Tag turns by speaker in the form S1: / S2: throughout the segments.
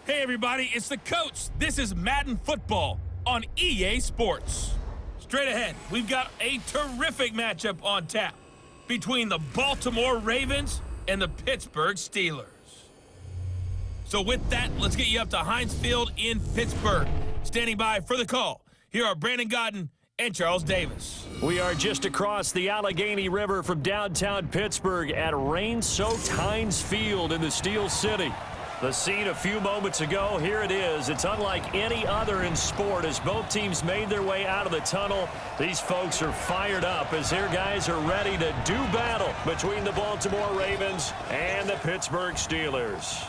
S1: Hey everybody, it's the coach. This is Madden Football on EA Sports. Straight ahead, we've got a terrific matchup on tap between the Baltimore Ravens and the Pittsburgh Steelers. So with that, let's get you up to Heinz Field in Pittsburgh. Standing by for the call, here are Brandon Godden and Charles Davis.
S2: We are just across the Allegheny River from downtown Pittsburgh at rain-soaked Heinz Field in the Steel City. The scene a few moments ago, here it is. It's unlike any other in sport as both teams made their way out of the tunnel. These folks are fired up as their guys are ready to do battle between the Baltimore Ravens and the Pittsburgh Steelers.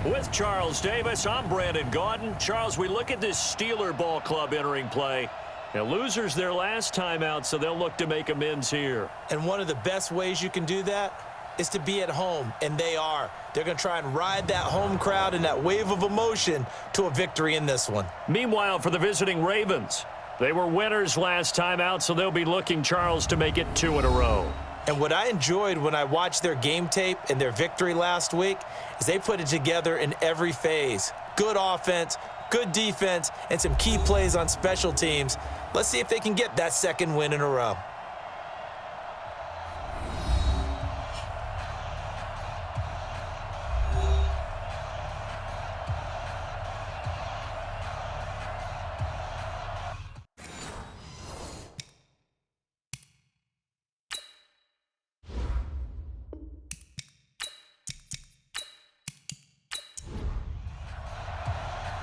S2: With Charles Davis, I'm Brandon Godden. Charles, we look at this Steeler ball club entering play. Now, losers their last time out, so they'll look to make amends here.
S3: And one of the best ways you can do that is to be at home, and they are. They're going to try and ride that home crowd and that wave of emotion to a victory in this one.
S2: Meanwhile, for the visiting Ravens, they were winners last time out, so they'll be looking, Charles, to make it 2 in a row.
S3: And what I enjoyed when I watched their game tape and their victory last week is they put it together in every phase. Good offense, good defense, and some key plays on special teams. Let's see if they can get that second win in a row.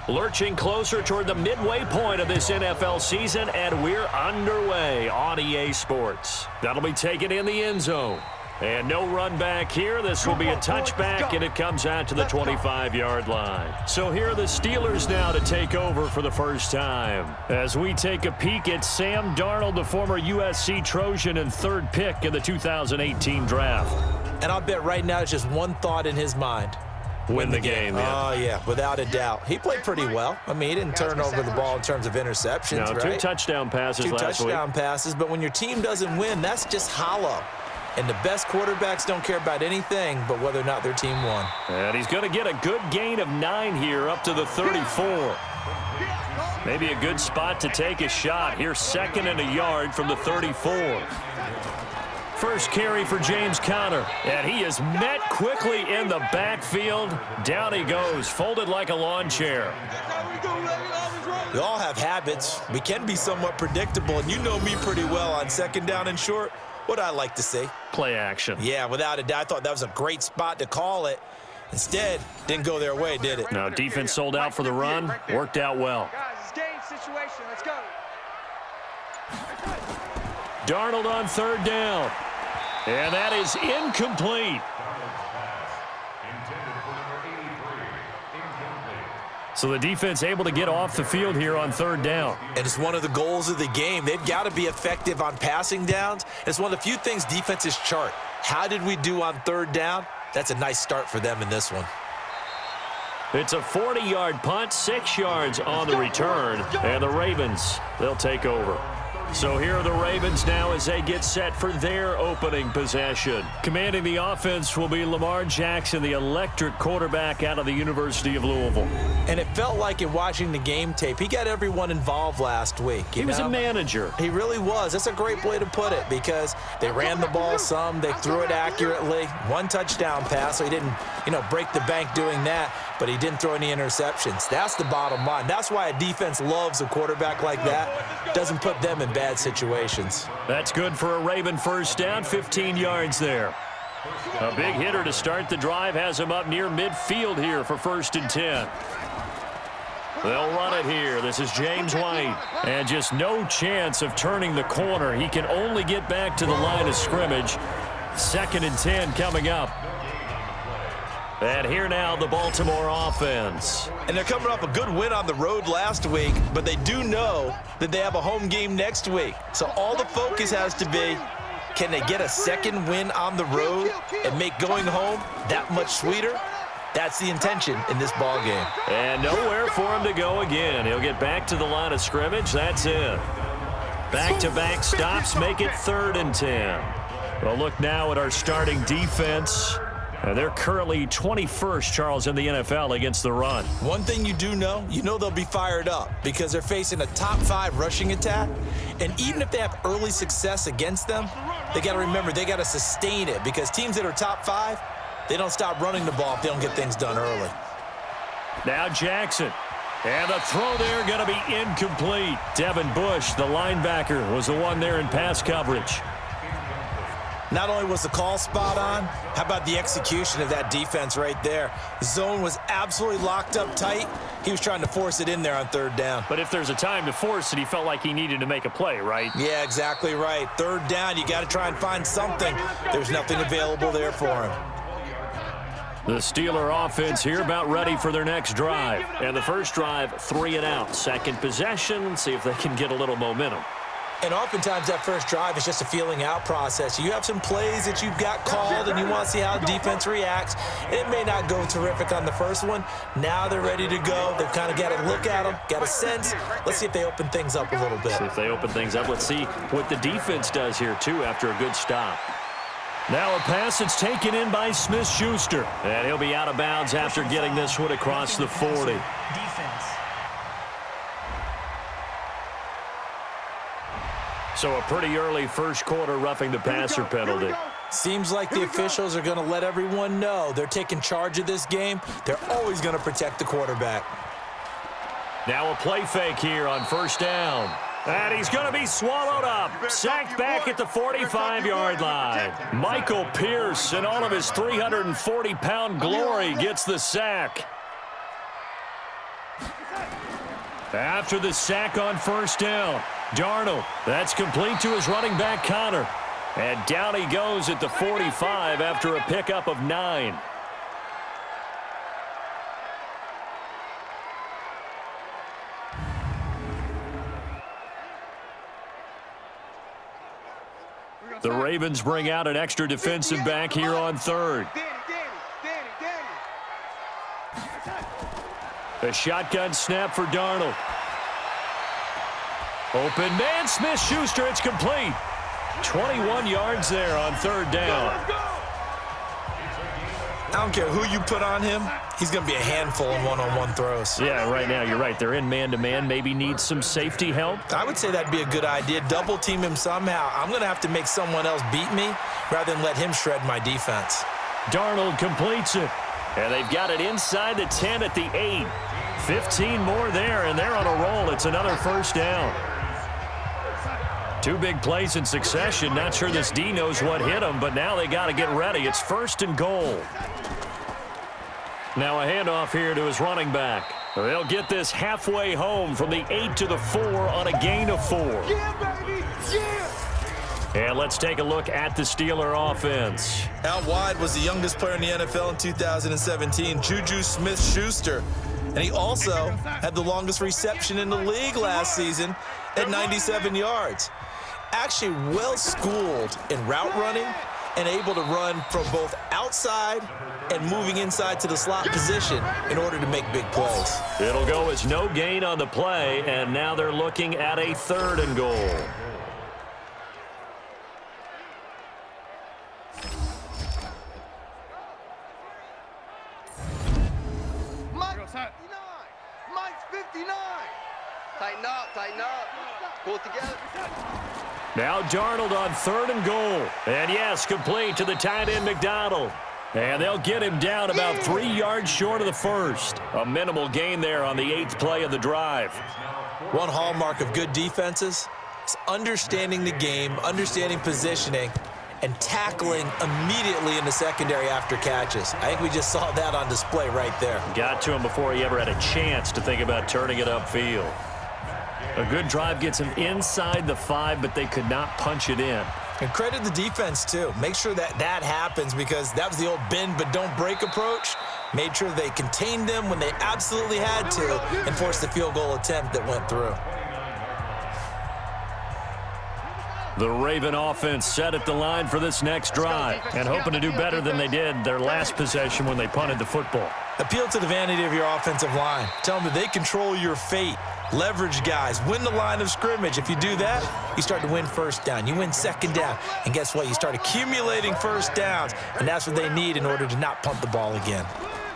S2: Lurching closer toward the midway point of this NFL season, and we're underway on EA Sports. That'll be taken in the end zone. And no run back here. This will be a touchback, and it comes out to the 25-yard line. So here are the Steelers now to take over for the first time. As we take a peek at Sam Darnold, the former USC Trojan and third pick in the 2018 draft.
S3: And I'll bet right now it's just one thought in his mind.
S2: Win the game, yeah.
S3: Oh, yeah, without a doubt. He played pretty well. I mean, he didn't turn over the ball in terms of interceptions,
S2: no,
S3: right?
S2: 2 touchdown passes last week.
S3: 2 touchdown passes, but when your team doesn't win, that's just hollow. And the best quarterbacks don't care about anything but whether or not their team won.
S2: And he's going to get a good gain of 9 here up to the 34. Maybe a good spot to take a shot. Here, 2nd and a yard from the 34. First carry for James Conner, and he is met quickly in the backfield. Down he goes, folded like a lawn chair.
S3: We all have habits. We can be somewhat predictable, and you know me pretty well on 2nd down and short. What I like to say.
S2: Play action.
S3: Yeah, without a doubt. I thought that was a great spot to call it. Instead, didn't go their way, did it?
S2: No, defense sold out for the run. Worked out well.
S4: Guys, it's game situation. Let's go.
S2: Darnold on 3rd down. And that is incomplete. So the defense able to get off the field here on 3rd down.
S3: And it's one of the goals of the game. They've got to be effective on passing downs. It's one of the few things defenses chart. How did we do on 3rd down? That's a nice start for them in this one.
S2: It's a 40-yard punt, 6 yards on the return. And the Ravens, they'll take over. So here are the Ravens now as they get set for their opening possession. Commanding the offense will be Lamar Jackson, the electric quarterback out of the University of Louisville.
S3: And it felt like in watching the game tape, he got everyone involved last week.
S2: He was a manager.
S3: He really was. That's a great way to put it because they ran the ball some, they threw it accurately. 1 touchdown pass, so he didn't, break the bank doing that, but he didn't throw any interceptions. That's the bottom line. That's why a defense loves a quarterback like that. Doesn't put them in bad situations.
S2: That's good for a Raven first down, 15 yards there. A big hitter to start the drive has him up near midfield here for 1st and 10. They'll run it here. This is James White. And just no chance of turning the corner. He can only get back to the line of scrimmage. 2nd and 10 coming up. And here now, the Baltimore offense.
S3: And they're coming off a good win on the road last week, but they do know that they have a home game next week. So all the focus has to be, can they get a 2nd win on the road and make going home that much sweeter? That's the intention in this ball game.
S2: And nowhere for him to go again. He'll get back to the line of scrimmage. That's it. Back-to-back stops make it 3rd and 10. Well, look now at our starting defense. And they're currently 21st, Charles, in the NFL against the run.
S3: One thing you do know, they'll be fired up because they're facing a top 5 rushing attack. And even if they have early success against them, they got to remember they got to sustain it because teams that are top 5, they don't stop running the ball if they don't get things done early.
S2: Now Jackson. And the throw there going to be incomplete. Devin Bush, the linebacker, was the one there in pass coverage.
S3: Not only was the call spot on, how about the execution of that defense right there? The zone was absolutely locked up tight. He was trying to force it in there on 3rd down.
S2: But if there's a time to force it, he felt like he needed to make a play, right?
S3: Yeah, exactly right. 3rd down, you got to try and find something. There's nothing available there for him.
S2: The Steeler offense here about ready for their next drive. And the first drive, 3 and out. Second possession, see if they can get a little momentum.
S3: And oftentimes that first drive is just a feeling out process. You have some plays that you've got called and you want to see how defense reacts. It may not go terrific on the first one. Now they're ready to go. They've kind of got to look at them, got a sense. Let's see if they open things up a little bit.
S2: See if they open things up. Let's see what the defense does here, too, after a good stop. Now a pass that's taken in by Smith-Schuster. And he'll be out of bounds after getting this one across the 40. So a pretty early first quarter roughing the passer penalty.
S3: Seems like the officials are going to let everyone know they're taking charge of this game. They're always going to protect the quarterback.
S2: Now a play fake here on first down. And he's going to be swallowed up. Sacked back at the 45-yard line. Michael Pierce, in all of his 340-pound glory, gets the sack. After the sack on first down, Darnold, that's complete to his running back, Connor. And down he goes at the 45 after a pickup of 9. The Ravens bring out an extra defensive back here on 3rd. A shotgun snap for Darnold. Open man, Smith-Schuster, it's complete. 21 yards there on 3rd down.
S3: I don't care who you put on him. He's going to be a handful in one-on-one throws.
S2: Yeah, right now, you're right. They're in man-to-man. Maybe need some safety help.
S3: I would say that'd be a good idea. Double team him somehow. I'm going to have to make someone else beat me rather than let him shred my defense.
S2: Darnold completes it. And they've got it inside the 10 at the 8. 15 more there, and they're on a roll. It's another first down. 2 big plays in succession. Not sure this D knows what hit him, but now they got to get ready. It's 1st and goal. Now a handoff here to his running back. They'll get this halfway home from the 8 to the 4 on a gain of 4.
S4: Yeah, baby! Yeah!
S2: And let's take a look at the Steeler offense.
S3: Out wide was the youngest player in the NFL in 2017, Juju Smith-Schuster. And he also had the longest reception in the league last season at 97 yards. Actually well-schooled in route running and able to run from both outside and moving inside to the slot position in order to make big plays.
S2: It'll go as no gain on the play, and now they're looking at a 3rd and goal.
S4: Mike's 59! Mike's 59! Tighten up. Pull it together.
S2: Now Darnold on 3rd and goal. And yes, complete to the tight end McDonald. And they'll get him down about 3 yards short of the 1st. A minimal gain there on the 8th play of the drive.
S3: One hallmark of good defenses is understanding the game, understanding positioning, and tackling immediately in the secondary after catches. I think we just saw that on display right there.
S2: Got to him before he ever had a chance to think about turning it upfield. A good drive gets him inside the 5, but they could not punch it in.
S3: And credit the defense, too. Make sure that happens because that was the old bend but don't break approach. Made sure they contained them when they absolutely had to and forced the field goal attempt that went through.
S2: The Raven offense set at the line for this next drive and hoping to do better than they did their last possession when they punted the football.
S3: Appeal to the vanity of your offensive line. Tell them that they control your fate. leverage guys, win the line of scrimmage. If you do that, you start to win first down. You win second down. And guess what? You start accumulating first downs, and that's what they need in order to not punt the ball again.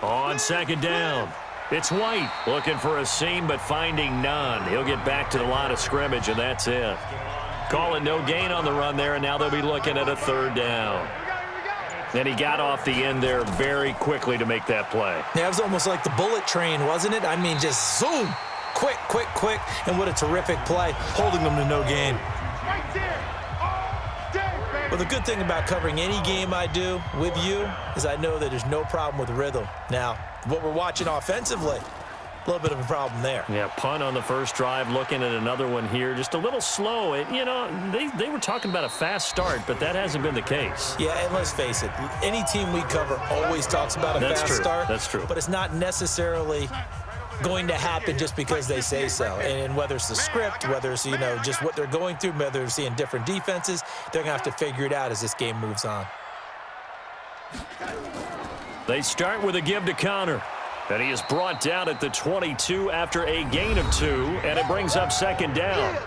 S2: On second down, it's White looking for a seam but finding none. He'll get back to the line of scrimmage, and that's it. Call it no gain on the run there, and now they'll be looking at a third down. And he got off the end there very quickly to make that play.
S3: Yeah, it was almost like the bullet train, wasn't it? I mean, just zoom, quick, quick, quick, and what a terrific play, holding them to no gain. Well, the good thing about covering any game I do with you is I know that there's no problem with rhythm. Now, what we're watching offensively, a little bit of a problem there.
S2: Yeah, punt on the first drive, looking at another one here. Just a little slow. You know, they were talking about a fast start, but that hasn't been the case.
S3: Yeah, and let's face it, any team we cover always talks about a fast start.
S2: That's true.
S3: But it's not necessarily going to happen just because they say so. And whether it's the script, whether it's, you know, just what they're going through, whether they're seeing different defenses, they're going to have to figure it out as this game moves on.
S2: They start with a give to Connor. And he is brought down at the 22 after a gain of 2, and it brings up second down.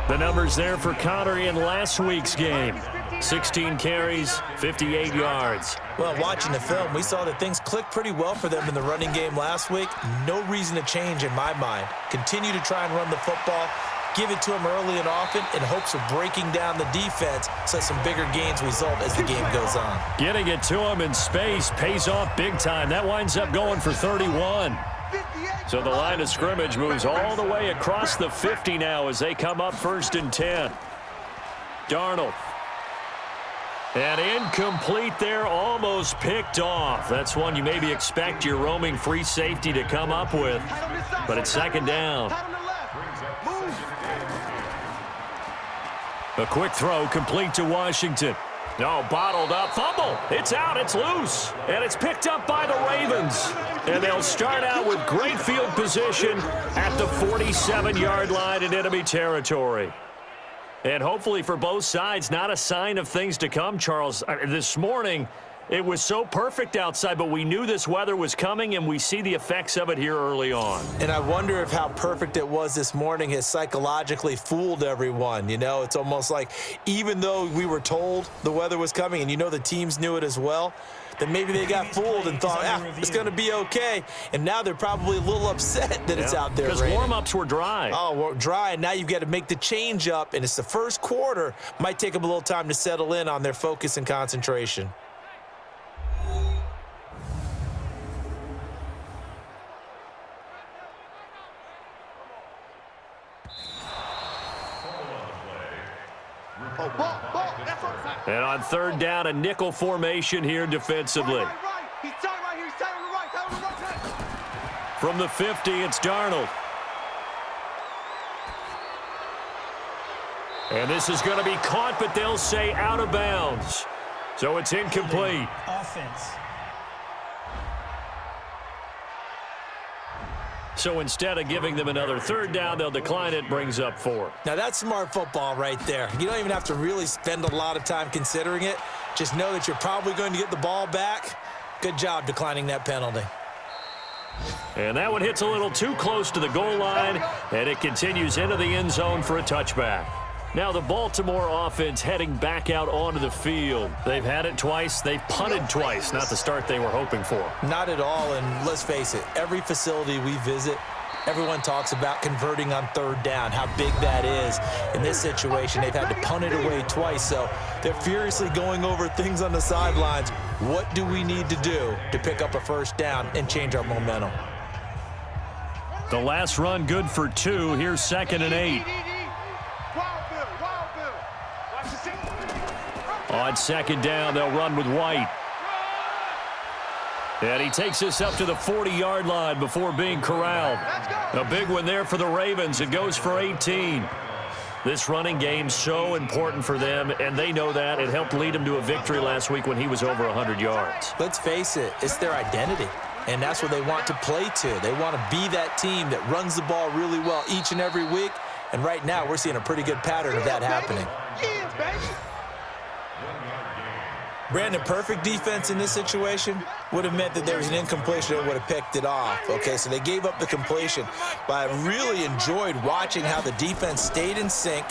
S2: The numbers there for Connor in last week's game. 16 carries, 58 yards.
S3: Well, watching the film, we saw that things clicked pretty well for them in the running game last week. No reason to change in my mind. Continue to try and run the football. Give it to him early and often in hopes of breaking down the defense so some bigger gains result as the game goes on.
S2: Getting it to him in space pays off big time. That winds up going for 31. So the line of scrimmage moves all the way across the 50 now as they come up 1st and 10. Darnold. And incomplete there, almost picked off. That's one you maybe expect your roaming free safety to come up with. But it's second down. A quick throw complete to Washington. No, bottled up. Fumble. It's out. It's loose. And it's picked up by the Ravens. And they'll start out with great field position at the 47-yard line in enemy territory. And hopefully for both sides, not a sign of things to come, Charles. This morning, it was so perfect outside, but we knew this weather was coming, and we see the effects of it here early on.
S3: And I wonder if how perfect it was this morning has psychologically fooled everyone. You know, it's almost like even though we were told the weather was coming, and you know the teams knew it as well, then maybe they got fooled and thought, it's going to be okay. And now they're probably a little upset that it's out there raining.
S2: Because warm-ups were dry.
S3: Oh, well, dry, and now you've got to make the change up, and it's the first quarter. Might take them a little time to settle in on their focus and concentration.
S2: And on third down, a nickel formation here defensively. From the 50, it's Darnold. And this is going to be caught, but they'll say out of bounds. So it's incomplete.
S5: Offense.
S2: So instead of giving them another third down, they'll decline it, brings up 4.
S3: Now that's smart football right there. You don't even have to really spend a lot of time considering it. Just know that you're probably going to get the ball back. Good job declining that penalty.
S2: And that one hits a little too close to the goal line, and it continues into the end zone for a touchback. Now the Baltimore offense heading back out onto the field. They've had it twice. They've punted twice. Not the start they were hoping for.
S3: Not at all, and let's face it, every facility we visit, everyone talks about converting on third down, how big that is. In this situation, they've had to punt it away twice, so they're furiously going over things on the sidelines. What do we need to do to pick up a first down and change our momentum?
S2: The last run good for 2. Here's 2nd and 8. On second down, they'll run with White. And he takes this up to the 40-yard line before being corralled. A big one there for the Ravens. It goes for 18. This running game so important for them, and they know that. It helped lead them to a victory last week when he was over 100 yards.
S3: Let's face it, it's their identity, and that's what they want to play to. They want to be that team that runs the ball really well each and every week, and right now we're seeing a pretty good pattern of that happening. Brandon, perfect defense in this situation would have meant that there was an incompletion that would have picked it off. Okay, so they gave up the completion. But I really enjoyed watching how the defense stayed in sync,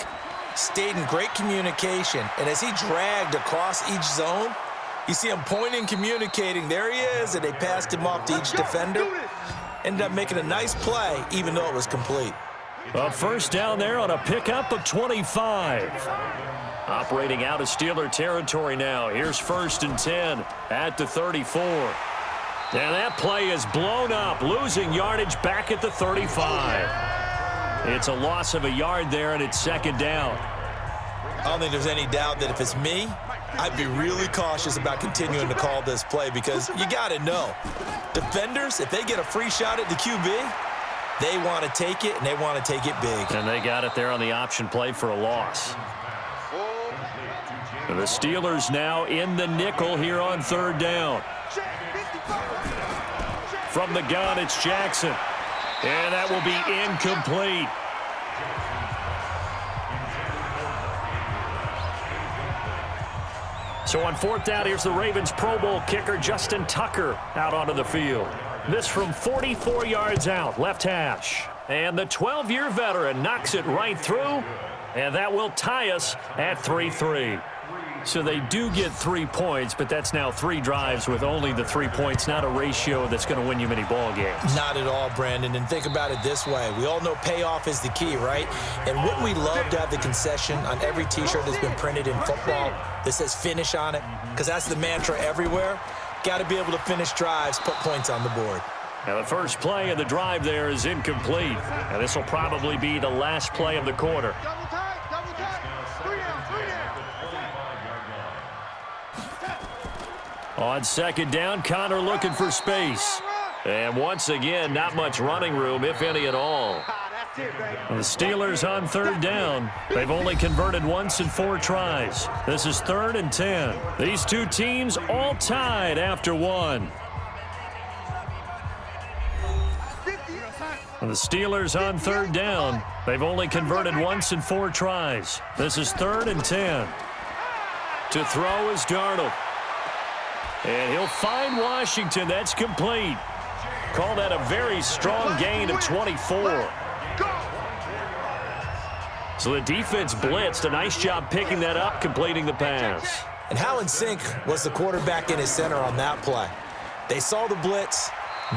S3: stayed in great communication, and as he dragged across each zone, you see him pointing, communicating. There he is, and they passed him off to each defender. Ended up making a nice play, even though it was complete.
S2: A first down there on a pickup of 25. Operating out of Steeler territory now. Here's 1st and 10 at the 34. And that play is blown up, losing yardage back at the 35. It's a loss of a yard there, and it's 2nd down.
S3: I don't think there's any doubt that if it's me, I'd be really cautious about continuing to call this play because you got to know, defenders, if they get a free shot at the QB, they want to take it, and they want to take it big.
S2: And they got it there on the option play for a loss. And the Steelers now in the nickel here on 3rd down. From the gun, it's Jackson. And that will be incomplete. So on 4th down, here's the Ravens Pro Bowl kicker Justin Tucker out onto the field. This from 44 yards out, left hash. And the 12-year veteran knocks it right through, and that will tie us at 3-3. So they do get 3 points, but that's now 3 drives with only the 3 points, not a ratio that's going to win you many ball games.
S3: Not at all, Brandon. And think about it this way. We all know payoff is the key, right? And wouldn't we love to have the concession on every T-shirt that's been printed in football that says finish on it? Because that's the mantra everywhere. Got to be able to finish drives, put points on the board.
S2: Now the first play of the drive there is incomplete. And this will probably be the last play of the quarter.
S4: Double tight, double tight. 3 down, 3 down.
S2: On 2nd down, Connor looking for space. And once again, not much running room, if any at all. The Steelers on 3rd down. They've only converted once in 4 tries. This is 3rd and 10. These two teams all tied after 1. The Steelers on 3rd down. They've only converted once in 4 tries. This is 3rd and 10. To throw is Darnold. And he'll find Washington. That's complete. Call that a very strong gain of 24. So the defense blitzed. A nice job picking that up, completing the pass.
S3: And how in sync was the quarterback and his center on that play? They saw the blitz,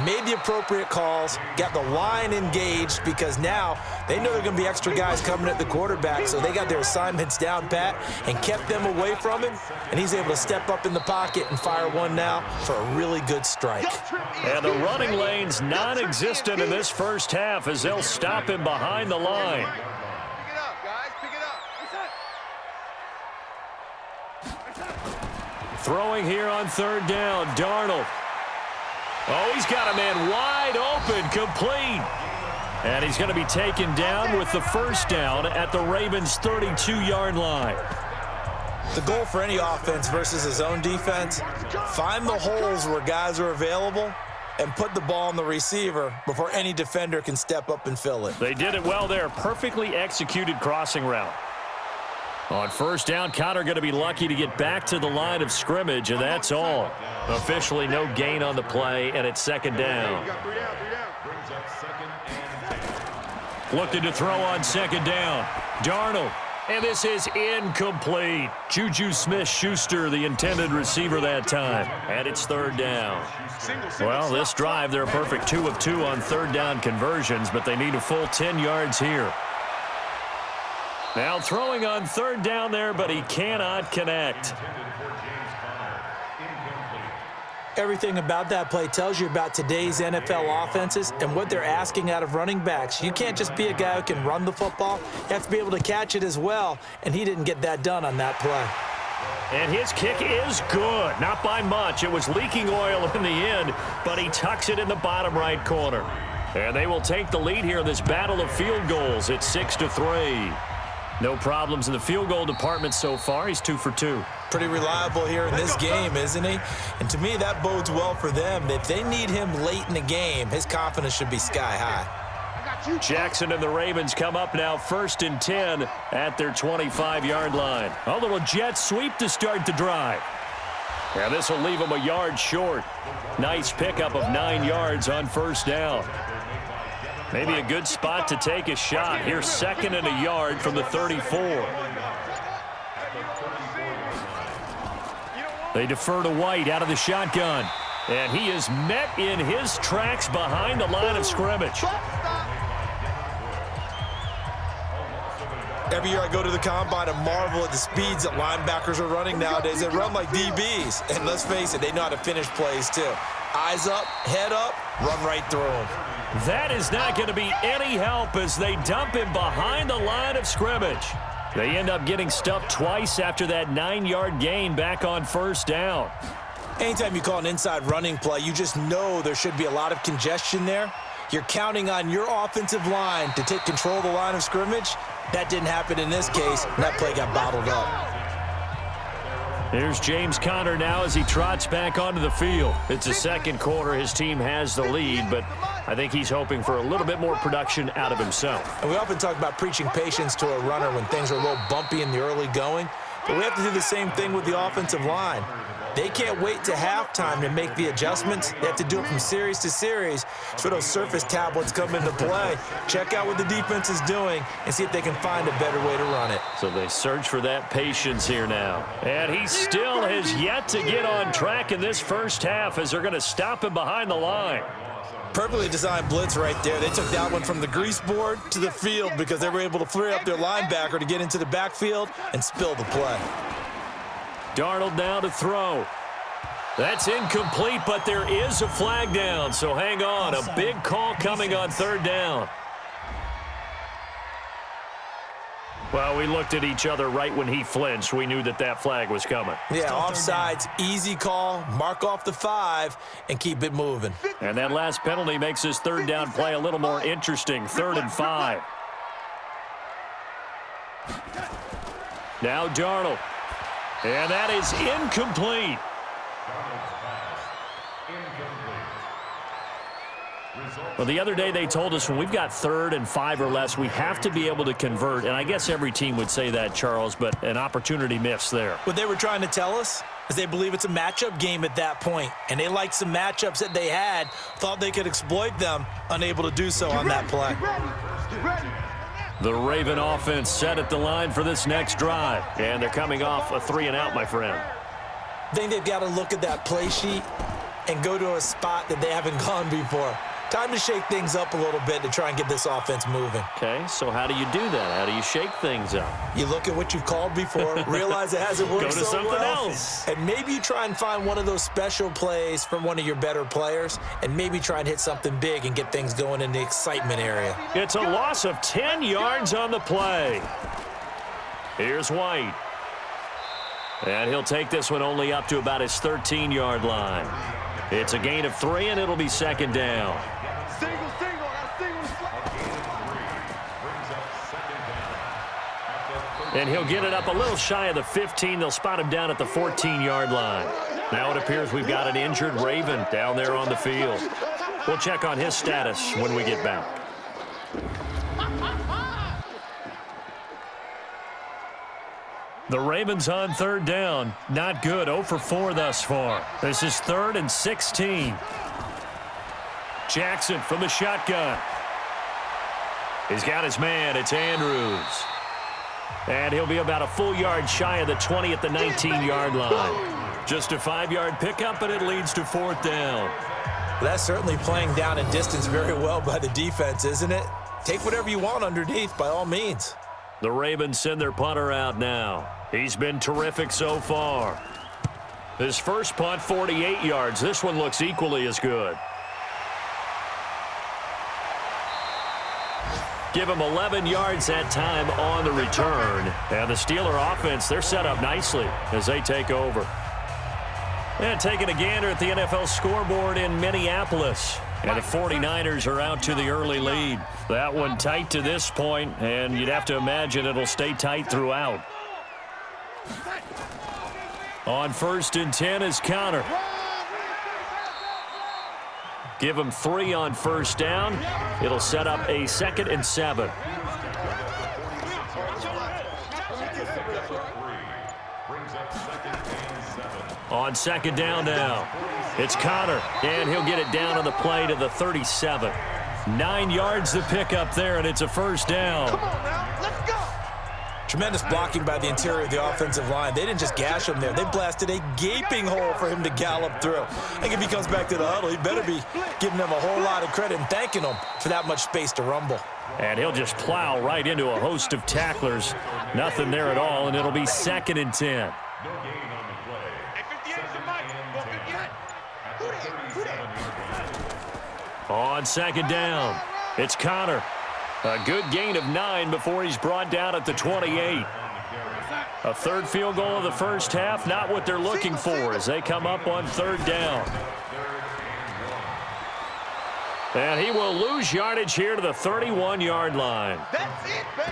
S3: made the appropriate calls, got the line engaged because now they know there are going to be extra guys coming at the quarterback, so they got their assignments down pat and kept them away from him, and he's able to step up in the pocket and fire one now for a really good strike.
S2: And the running lane's non-existent in this first half as they'll stop him behind the line.
S4: Pick it up, guys. Pick it up.
S2: Throwing here on 3rd down, Darnold. Oh, he's got a man wide open, complete. And he's going to be taken down with the first down at the Ravens' 32-yard line.
S3: The goal for any offense versus his own defense, find the holes where guys are available and put the ball on the receiver before any defender can step up and fill it.
S2: They did it well there. Perfectly executed crossing route. On 1st down, Connor going to be lucky to get back to the line of scrimmage, and that's all. Officially no gain on the play, and it's 2nd down. Looking to throw on 2nd down. Darnold. And this is incomplete. Juju Smith-Schuster, the intended receiver that time. And it's 3rd down. Well, this drive, they're a perfect 2 of 2 on 3rd down conversions, but they need a full 10 yards here. Now throwing on 3rd down there, but he cannot connect.
S3: Everything about that play tells you about today's NFL offenses and what they're asking out of running backs. You can't just be a guy who can run the football. You have to be able to catch it as well, and he didn't get that done on that play.
S2: And his kick is good. Not by much. It was leaking oil in the end, but he tucks it in the bottom right corner. And they will take the lead here in this battle of field goals. It's 6-3. No problems in the field goal department so far. He's 2 for 2.
S3: Pretty reliable here in this game, isn't he? And to me, that bodes well for them. If they need him late in the game, his confidence should be sky high.
S2: Jackson and the Ravens come up now 1st and 10 at their 25-yard line. A little jet sweep to start the drive. And this will leave him a yard short. Nice pickup of 9 yards on first down. Maybe a good spot to take a shot. Here's 2nd and a yard from the 34. They defer to White out of the shotgun. And he is met in his tracks behind the line of scrimmage.
S3: Every year I go to the combine and marvel at the speeds that linebackers are running nowadays. They run like DBs. And let's face it, they know how to finish plays too. Eyes up, head up, run right through them.
S2: That is not going to be any help as they dump him behind the line of scrimmage. They end up getting stuffed twice after that 9-yard gain back on first down.
S3: Anytime you call an inside running play, you just know there should be a lot of congestion there. You're counting on your offensive line to take control of the line of scrimmage. That didn't happen in this case, and that play got bottled up.
S2: Here's James Conner now as he trots back onto the field. It's the second quarter. His team has the lead, but I think he's hoping for a little bit more production out of himself.
S3: And we often talk about preaching patience to a runner when things are a little bumpy in the early going, but we have to do the same thing with the offensive line. They can't wait to halftime to make the adjustments. They have to do it from series to series so those surface tablets come into play. Check out what the defense is doing and see if they can find a better way to run it.
S2: So they search for that patience here now. And he still has yet to get on track in this first half as they're going to stop him behind the line.
S3: Perfectly designed blitz right there. They took that one from the grease board to the field because they were able to free up their linebacker to get into the backfield and spill the play.
S2: Darnold now to throw. That's incomplete, but there is a flag down, so hang on. A big call coming on third down. Well, we looked at each other right when he flinched. We knew that that flag was coming.
S3: Yeah, offsides, easy call, mark off the 5, and keep it moving.
S2: And that last penalty makes this third down play a little more interesting. 3rd and 5. Now Darnold. And that is incomplete. Well, the other day they told us when we've got 3rd and 5 or less, we have to be able to convert. And I guess every team would say that, Charles, but an opportunity missed there.
S3: What they were trying to tell us is they believe it's a matchup game at that point. And they liked some matchups that they had, thought they could exploit them, unable to do so on that play.
S2: The Raven offense set at the line for this next drive. And they're coming off a 3-and-out, my friend.
S3: I think they've got to look at that play sheet and go to a spot that they haven't gone before. Time to shake things up a little bit to try and get this offense moving.
S2: Okay, so how do you do that? How do you shake things up?
S3: You look at what you've called before, realize it hasn't worked
S2: Go to
S3: so
S2: something
S3: well,
S2: else.
S3: and maybe you try and find one of those special plays from one of your better players, and maybe try and hit something big and get things going in the excitement area.
S2: It's a loss of 10 yards on the play. Here's White. And he'll take this one only up to about his 13-yard line. It's a gain of 3, and it'll be 2nd down. And he'll get it up a little shy of the 15. They'll spot him down at the 14-yard line. Now it appears we've got an injured Raven down there on the field. We'll check on his status when we get back. The Ravens on 3rd down. Not good. 0 for 4 thus far. This is 3rd and 16. Jackson from the shotgun. He's got his man. It's Andrews. And he'll be about a full yard shy of the 20 at the 19-yard line. Just a 5-yard pickup, and it leads to 4th down.
S3: Well, that's certainly playing down in distance very well by the defense, isn't it? Take whatever you want underneath, by all means.
S2: The Ravens send their punter out now. He's been terrific so far. His first punt, 48 yards. This one looks equally as good. Give him 11 yards that time on the return. And the Steeler offense, they're set up nicely as they take over. And taking a gander at the NFL scoreboard in Minneapolis. And the 49ers are out to the early lead. That one tight to this point, and you'd have to imagine it'll stay tight throughout. On 1st and 10 is Conner. Give him 3 on 1st down. It'll set up a 2nd and 7. On second down now, it's Connor, and he'll get it down on the play to the 37. 9 yards to pick up there, and it's a first down.
S4: Come on now, let's go.
S3: Tremendous blocking by the interior of the offensive line. They didn't just gash him there. They blasted a gaping hole for him to gallop through. I think if he comes back to the huddle, he better be giving them a whole lot of credit and thanking them for that much space to rumble.
S2: And he'll just plow right into a host of tacklers. Nothing there at all, and it'll be 2nd and 10. On second down, it's Connor. A good gain of 9 before he's brought down at the 28. A third field goal of the first half, not what they're looking for as they come up on 3rd down. And he will lose yardage here to the 31-yard line.
S4: That's it, baby.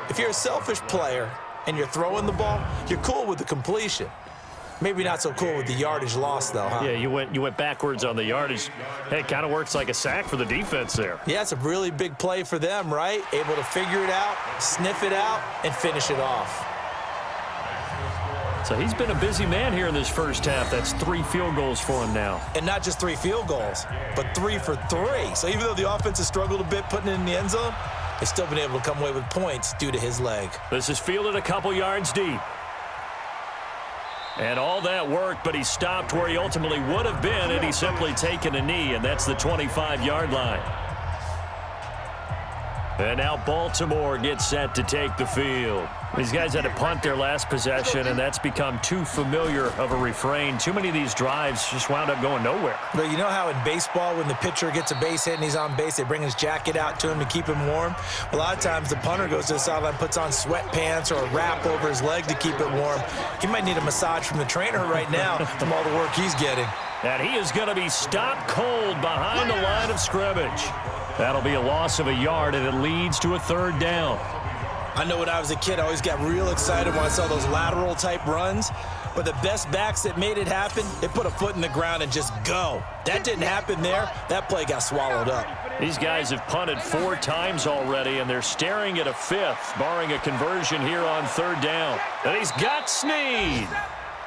S3: If you're a selfish player and you're throwing the ball, you're cool with the completion. Maybe not so cool with the yardage loss, though, huh?
S2: Yeah, you went backwards on the yardage. Hey, it kind of works like a sack for the defense there.
S3: Yeah, it's a really big play for them, right? Able to figure it out, sniff it out, and finish it off.
S2: So he's been a busy man here in this first half. That's 3 field goals for him now.
S3: And not just 3 field goals, but 3 for 3. So even though the offense has struggled a bit putting it in the end zone, they've still been able to come away with points due to his leg.
S2: This is fielded a couple yards deep. And all that work, but he stopped where he ultimately would have been had he simply taken a knee, and that's the 25-yard line. And now Baltimore gets set to take the field. These guys had to punt their last possession, and that's become too familiar of a refrain. Too many of these drives just wound up going nowhere.
S3: But you know how in baseball, when the pitcher gets a base hit and he's on base, they bring his jacket out to him to keep him warm? A lot of times the punter goes to the sideline, puts on sweatpants or a wrap over his leg to keep it warm. He might need a massage from the trainer right now from all the work he's getting.
S2: And he is going to be stopped cold behind the line of scrimmage. That'll be a loss of a yard, and it leads to a 3rd down.
S3: I know when I was a kid, I always got real excited when I saw those lateral-type runs. But the best backs that made it happen, they put a foot in the ground and just go. That didn't happen there. That play got swallowed up.
S2: These guys have punted 4 times already, and they're staring at a 5th, barring a conversion here on 3rd down. And he's got Snead.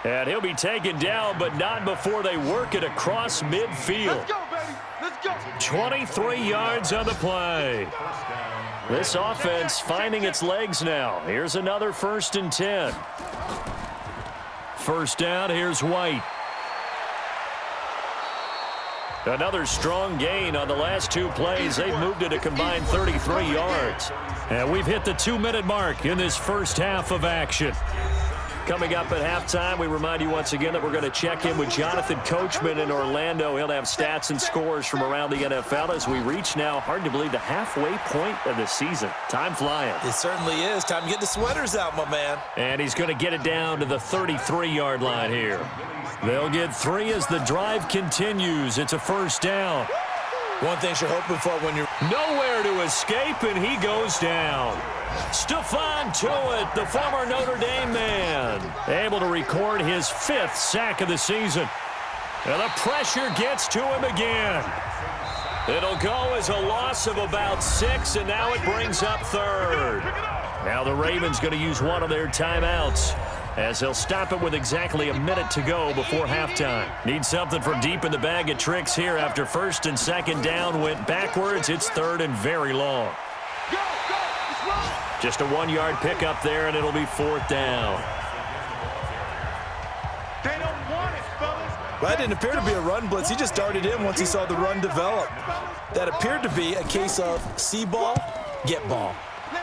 S2: And he'll be taken down, but not before they work it across midfield.
S4: Let's go, baby. Let's go.
S2: 23 yards on the play. This offense finding its legs now. Here's another 1st and 10. First down, here's White. Another strong gain on the last 2 plays. They've moved it a combined 33 yards. And we've hit the 2-minute mark in this first half of action. Coming up at halftime, we remind you once again that we're going to check in with Jonathan Coachman in Orlando. He'll have stats and scores from around the NFL as we reach now, hard to believe, the halfway point of the season. Time flying.
S3: It certainly is. Time to get the sweaters out, my man.
S2: And he's going to get it down to the 33-yard line here. They'll get 3 as the drive continues. It's a first down.
S3: One thing you're hoping for when you're
S2: Nowhere to escape, and he goes down. Stephon Tuitt, the former Notre Dame man, able to record his 5th sack of the season. And the pressure gets to him again. It'll go as a loss of about 6, and now it brings up 3rd. Now the Ravens going to use one of their timeouts as they'll stop it with exactly a minute to go before halftime. Need something from deep in the bag of tricks here after 1st and 2nd down went backwards. It's 3rd and very long. Just a 1-yard pickup there, and it'll be 4th down.
S4: They don't want it, fellas.
S3: That didn't appear to be a run blitz. He just darted in once he saw the run develop. That appeared to be a case of see ball, get ball.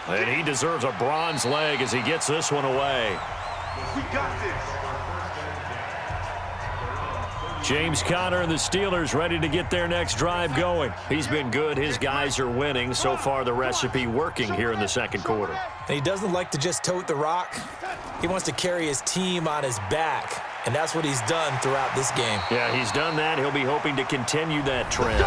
S2: And he deserves a bronze leg as he gets this one away.
S4: We got this.
S2: James Conner and the Steelers ready to get their next drive going. He's been good. His guys are winning. So far, the recipe working here in the second quarter.
S3: And he doesn't like to just tote the rock. He wants to carry his team on his back. And that's what he's done throughout this game.
S2: Yeah, he's done that. He'll be hoping to continue that trend.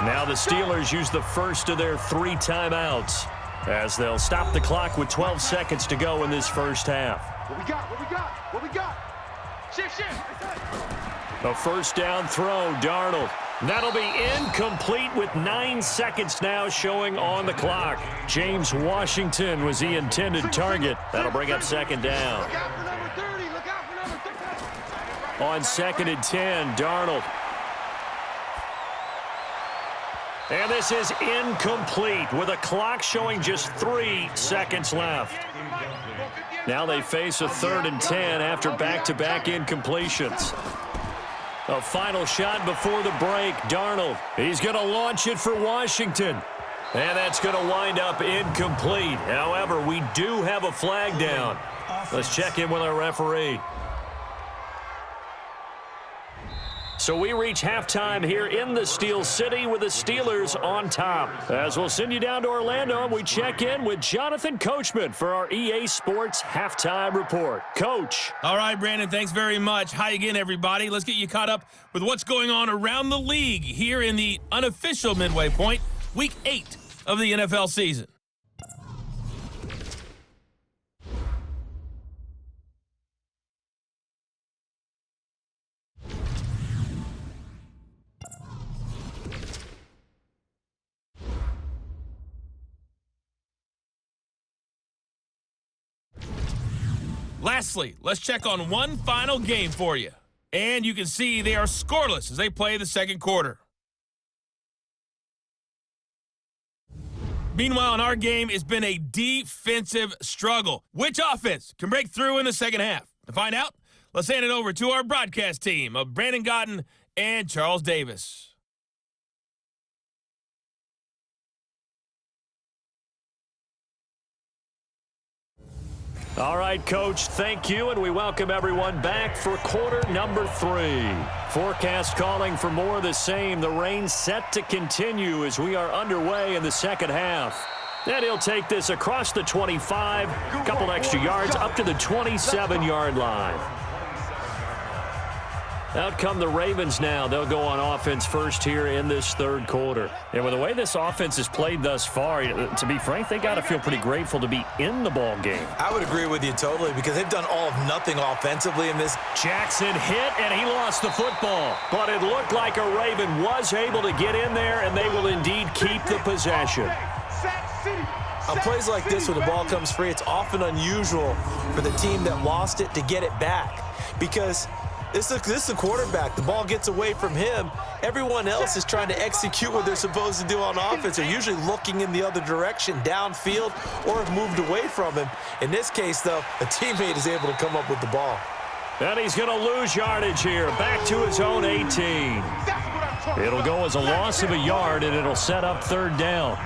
S2: Now the Steelers use the first of their 3 timeouts as they'll stop the clock with 12 seconds to go in this first half.
S4: What we got? What we got? What we got? Shift.
S2: A first down throw, Darnold. That'll be incomplete with 9 seconds now showing on the clock. James Washington was the intended target. That'll bring up 2nd down.
S4: Look out for number
S2: On 2nd and 10, Darnold. And this is incomplete with a clock showing just 3 seconds left. Now they face a 3rd and 10 after back-to-back incompletions. A final shot before the break. Darnold, he's going to launch it for Washington. And that's going to wind up incomplete. However, we do have a flag down. Let's check in with our referee. So we reach halftime here in the Steel City with the Steelers on top. As we'll send you down to Orlando, and we check in with Jonathan Coachman for our EA Sports Halftime Report. Coach.
S1: All right, Brandon, thanks very much. Hi again, everybody. Let's get you caught up with what's going on around the league here in the unofficial midway point, Week 8 of the NFL season. Lastly, let's check on one final game for you. And you can see they are scoreless as they play the second quarter. Meanwhile, in our game, it's been a defensive struggle. Which offense can break through in the second half? To find out, let's hand it over to our broadcast team of Brandon Godden and Charles Davis.
S2: All right, Coach, thank you, and we welcome everyone back for quarter number 3. Forecast calling for more of the same. The rain set to continue as we are underway in the second half. And he'll take this across the 25, a couple extra yards, up to the 27-yard line. Out come the Ravens now. They'll go on offense first here in this third quarter. And with the way this offense has played thus far, to be frank, they got to feel pretty grateful to be in the ball game.
S3: I would agree with you totally because they've done all of nothing offensively in this.
S2: Jackson hit, and he lost the football. But it looked like a Raven was able to get in there, and they will indeed keep the possession.
S3: On plays like this where the ball comes free, it's often unusual for the team that lost it to get it back because this is the quarterback. The ball gets away from him. Everyone else is trying to execute what they're supposed to do on offense. They're usually looking in the other direction, downfield, or have moved away from him. In this case, though, a teammate is able to come up with the ball.
S2: And he's going to lose yardage here, back to his own 18. It'll go as a loss of a yard, and it'll set up third down.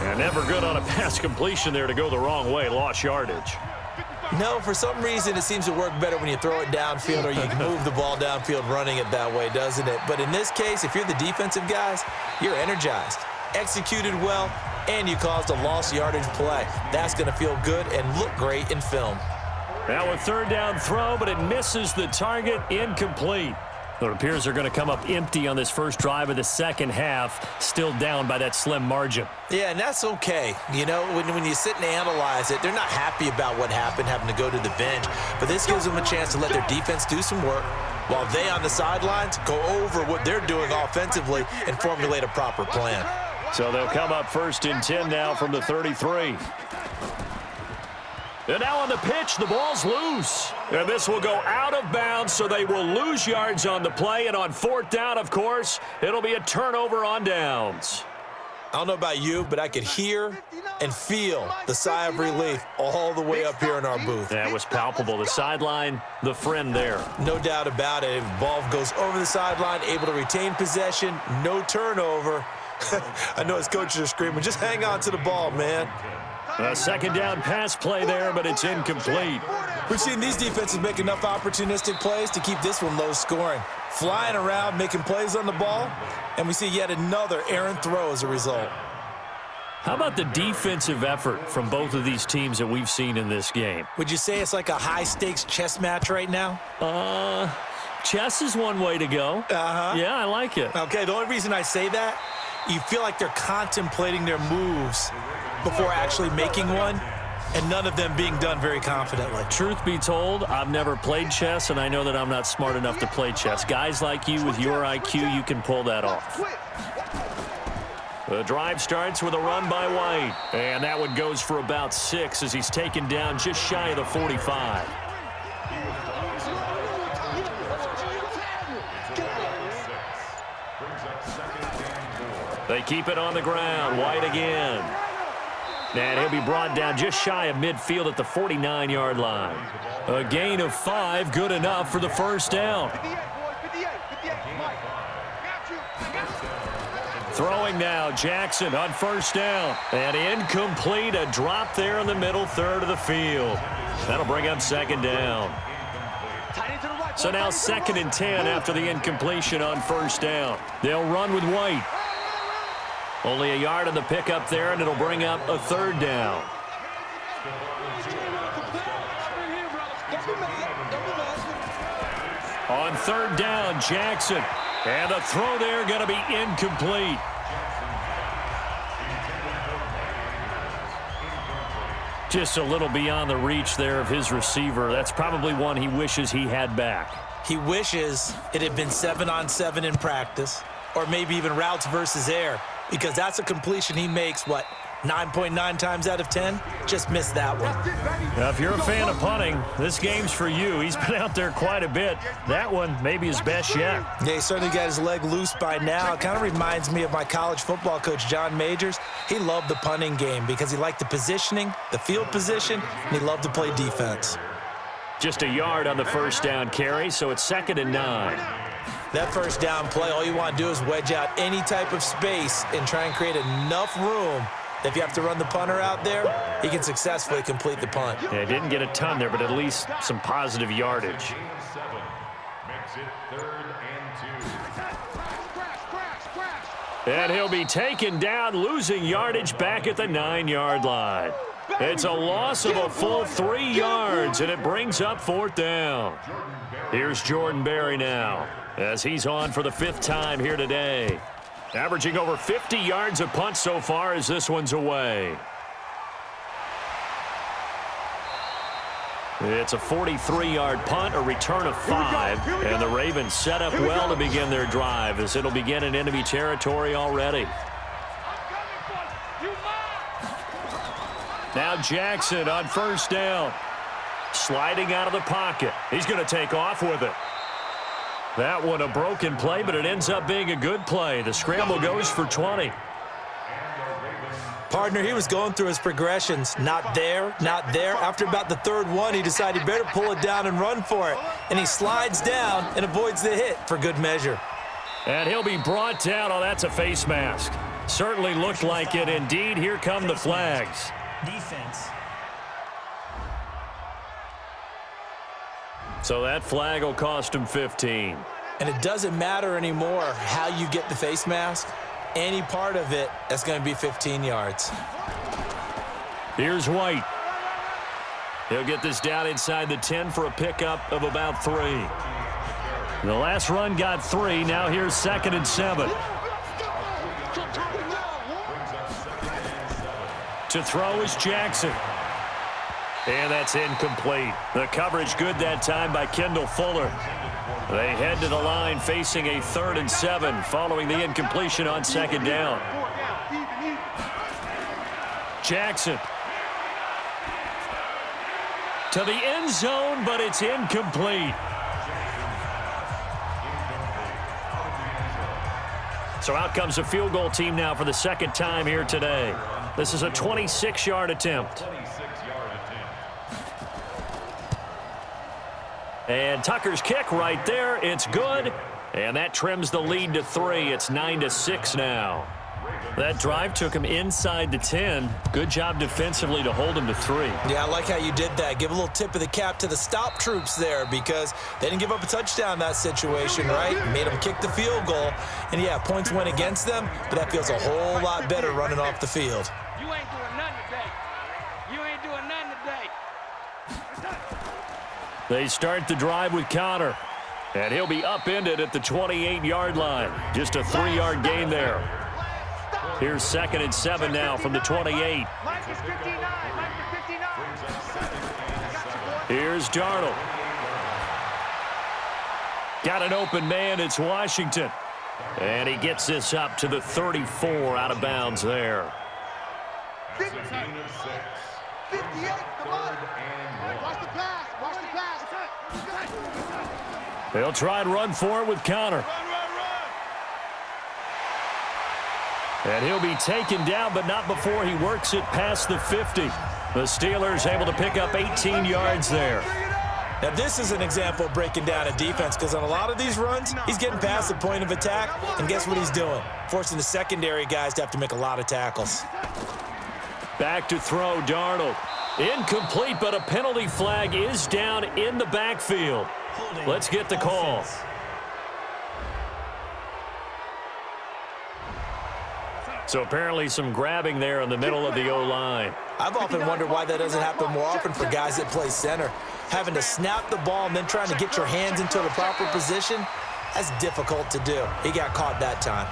S2: And never good on a pass completion there to go the wrong way, lost yardage.
S3: No, for some reason it seems to work better when you throw it downfield or you can move the ball downfield running it that way, doesn't it? But in this case, if you're the defensive guys, you're energized, executed well, and you caused a lost yardage play. That's going to feel good and look great in film.
S2: Now a third down throw, but it misses the target, incomplete. It appears they're going to come up empty on this first drive of the second half, still down by that slim margin.
S3: Yeah, and that's okay. You know, when you sit and analyze it, they're not happy about what happened, having to go to the bench. But this gives them a chance to let their defense do some work while they on the sidelines go over what they're doing offensively and formulate a proper plan.
S2: So they'll come up first and 10 now from the 33. And now on the pitch, the ball's loose. And this will go out of bounds, so they will lose yards on the play. And on fourth down, of course, it'll be a turnover on downs.
S3: I don't know about you, but I could hear and feel the sigh of relief all the way up here in our booth.
S2: That was palpable. The sideline, the friend there.
S3: No doubt about it. The ball goes over the sideline, able to retain possession, no turnover. I know his coaches are screaming, just hang on to the ball, man.
S2: A second down pass play there, but it's incomplete.
S3: We've seen these defenses make enough opportunistic plays to keep this one low scoring. Flying around, making plays on the ball, and we see yet another errant throw as a result.
S2: How about the defensive effort from both of these teams that we've seen in this game?
S3: Would you say it's like a high-stakes chess match right now?
S2: Chess is one way to go. Yeah, I like it.
S3: Okay, the only reason I say that, you feel like they're contemplating their moves before actually making one, and none of them being done very confidently.
S2: Truth be told, I've never played chess, and I know that I'm not smart enough to play chess. Guys like you with your IQ, you can pull that off. The drive starts with a run by White, and that one goes for about 6 as he's taken down just shy of the 45. They keep it on the ground. White again. And he'll be brought down just shy of midfield at the 49-yard line. A gain of 5, good enough for the first down. Throwing now, Jackson on first down. And incomplete, a drop there in the middle third of the field. That'll bring up second down. So now 2nd and 10 after the incompletion on first down. They'll run with White. Only a yard on the pickup there, and it'll bring up a third down. On third down, Jackson. And the throw there going to be incomplete. Just a little beyond the reach there of his receiver. That's probably one he wishes he had back.
S3: He wishes it had been 7-on-7 in practice, or maybe even routes versus air, because that's a completion he makes, 9.9 times out of 10? Just missed that one.
S2: Now, if you're a fan of punting, this game's for you. He's been out there quite a bit. That one maybe his best yet.
S3: Yeah, he certainly got his leg loose by now. It kind of reminds me of my college football coach, John Majors. He loved the punting game because he liked the positioning, the field position, and he loved to play defense.
S2: Just a yard on the first down carry, so it's 2nd and 9.
S3: That first down play, all you want to do is wedge out any type of space and try and create enough room. If you have to run the punter out there, he can successfully complete the punt.
S2: Yeah, didn't get a ton there, but at least some positive yardage. And he'll be taken down, losing yardage back at the 9-yard line. It's a loss of a full 3 yards, and it brings up 4th down. Here's Jordan Berry now, as he's on for the 5th time here today. Averaging over 50 yards a punt so far as this one's away. It's a 43-yard punt, a return of 5, and the Ravens set up well to begin their drive as it'll begin in enemy territory already. Now Jackson on first down. Sliding out of the pocket. He's going to take off with it. That one a broken play, but it ends up being a good play. The scramble goes for 20.
S3: Partner, he was going through his progressions. Not there, not there. After about the 3rd one, he decided he better pull it down and run for it. And he slides down and avoids the hit for good measure.
S2: And he'll be brought down. Oh, that's a face mask. Certainly looked like it. Indeed, here come the flags.
S3: Defense.
S2: So that flag will cost him 15.
S3: And it doesn't matter anymore how you get the face mask. Any part of it, that's going to be 15 yards.
S2: Here's White. He'll get this down inside the 10 for a pickup of about 3. The last run got 3. Now here's 2nd and 7. To throw is Jackson. And that's incomplete. The coverage good that time by Kendall Fuller. They head to the line facing a 3rd and 7 following the incompletion on 2nd down. Jackson. To the end zone, but it's incomplete. So out comes a field goal team now for the 2nd time here today. This is a 26-yard attempt. And Tucker's kick right there. It's good. And that trims the lead to 3. It's 9-6 now. That drive took him inside the 10. Good job defensively to hold him to 3.
S3: Yeah, I like how you did that. Give a little tip of the cap to the stop troops there because they didn't give up a touchdown in that situation, right? Made them kick the field goal. And, yeah, points went against them, but that feels a whole lot better running off the field.
S5: You ain't doing nothing today. You ain't doing nothing today.
S2: They start the drive with Connor. And he'll be upended at the 28-yard line. Just a 3-yard gain there. Here's 2nd and 7 now from the 28. Here's Darnold. Got an open man. It's Washington. And he gets this up to the 34 out of bounds there.
S4: 58, come on. Watch the pass. Watch the pass.
S2: They'll try and run for it with Connor. And he'll be taken down, but not before he works it past the 50. The Steelers able to pick up 18 yards there.
S3: Now, this is an example of breaking down a defense, because on a lot of these runs, he's getting past the point of attack, and guess what he's doing? Forcing the secondary guys to have to make a lot of tackles.
S2: Back to throw, Darnold. Incomplete, but a penalty flag is down in the backfield. Let's get the call. So apparently some grabbing there in the middle of the O-line.
S3: I've often wondered why that doesn't happen more often for guys that play center. Having to snap the ball and then trying to get your hands into the proper position, that's difficult to do. He got caught that time.